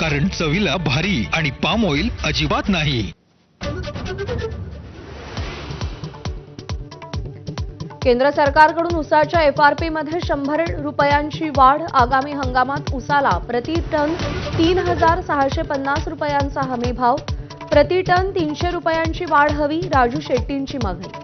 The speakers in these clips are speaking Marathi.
कारण चवीला भारी आणि पाम ऑइल अजिबात नाही। केंद्र सरकारकडून उसाच्या FRP मध्ये 100 रुपयांची वाढ। आगामी हंगामात उसाला प्रति टन 3650 रुपयांचा हमी भाव। प्रति टन 300 रुपयांची वाढ हवी, राजू शेट्टींची मागणी।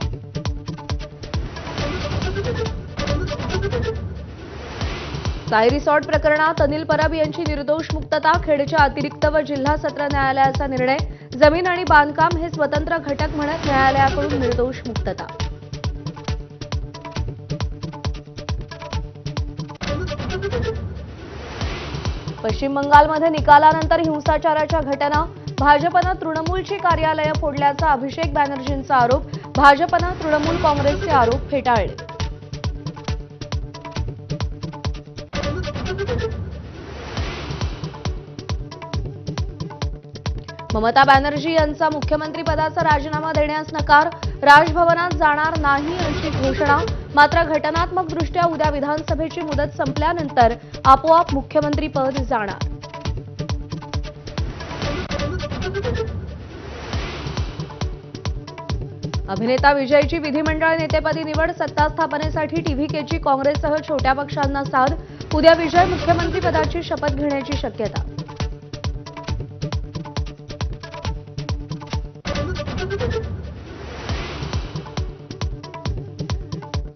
साई रिसॉर्ट प्रकरणात अनिल परब यांची निर्दोष मुक्तता। खेडच्या अतिरिक्त व जिल्हा सत्र न्यायालयाचा निर्णय। जमीन आणि बांधकाम हे स्वतंत्र घटक म्हणत न्यायालयाकडून निर्दोष मुक्तता। पश्चिम बंगालमध्ये निकालानंतर हिंसाचाराच्या घटना। भाजपनं तृणमूलची कार्यालये फोडल्याचा अभिषेक बॅनर्जींचा आरोप। भाजपनं तृणमूल काँग्रेसचे आरोप फेटाळले। ममता बॅनर्जी यांचा मुख्यमंत्रीपदाचा राजीनामा देण्यास नकार। राजभवनात जाणार नाही अशी घोषणा। मात्र घटनात्मकदृष्ट्या उद्या विधानसभेची मुदत संपल्यानंतर आपोआप मुख्यमंत्रीपद जाणार। अभिनेता विजयची विधिमंडळ नेतेपदी निवड। सत्ता स्थापनेसाठी TVKची काँग्रेससह छोट्या पक्षांना साथ। उद्या विजय मुख्यमंत्रीपदाची शपथ घेण्याची शक्यता।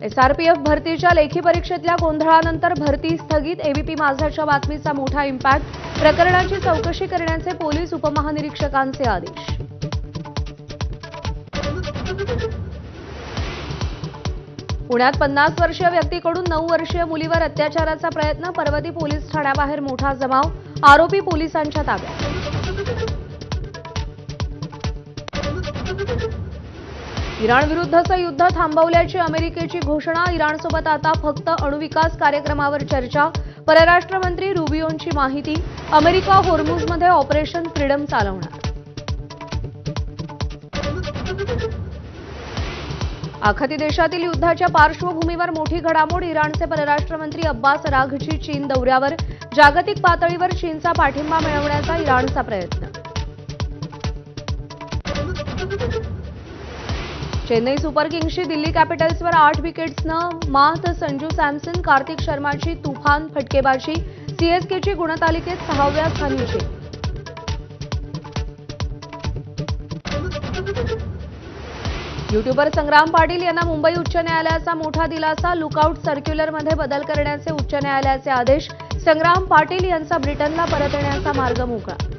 SRPF भरतीच्या लेखी परीक्षेतल्या गोंधळानंतर भरती स्थगित। ABP माझाच्या बातमीचा मोठा इम्पॅक्ट। प्रकरणाची चौकशी करण्याचे पोलीस उपमहानिरीक्षकांचे आदेश। पुण्यात 50 वर्षीय व्यक्तीकडून 9 वर्षीय मुलीवर अत्याचाराचा प्रयत्न। पर्वती पोलीस ठाण्याबाहेर मोठा जमाव। आरोपी पोलिसांच्या ताब्यात। इराण विरुद्धचं युद्ध थांबवल्याची अमेरिकेची घोषणा। इराणसोबत आता फक्त अणुविकास कार्यक्रमावर चर्चा। परराष्ट्र मंत्री रुबियोंची माहिती। अमेरिका होर्मुझमध्ये ऑपरेशन फ्रीडम चालवणार। आखाती देशातील युद्धाच्या पार्श्वभूमीवर मोठी घडामोड। इराणचे परराष्ट्र मंत्री अब्बास अराघची चीन दौऱ्यावर। जागतिक पातळीवर चीनचा पाठिंबा मिळवण्याचा इराणचा प्रयत्न। चेन्नई सुपर किंग्सची दिल्ली कॅपिटल्सवर 8 विकेट्सनं मात। संजू सॅमसन, कार्तिक शर्माची तुफान फटकेबाजी। CSKची गुणतालिकेत 6व्या स्थानी झेप। युट्यूबर संग्राम पाटील यांना मुंबई उच्च न्यायालयाचा मोठा दिलासा। लुकआउट सर्क्युलरमध्ये बदल करण्याचे उच्च न्यायालयाचे आदेश। संग्राम पाटील यांचा ब्रिटनला परत येण्याचा मार्ग मोकळा।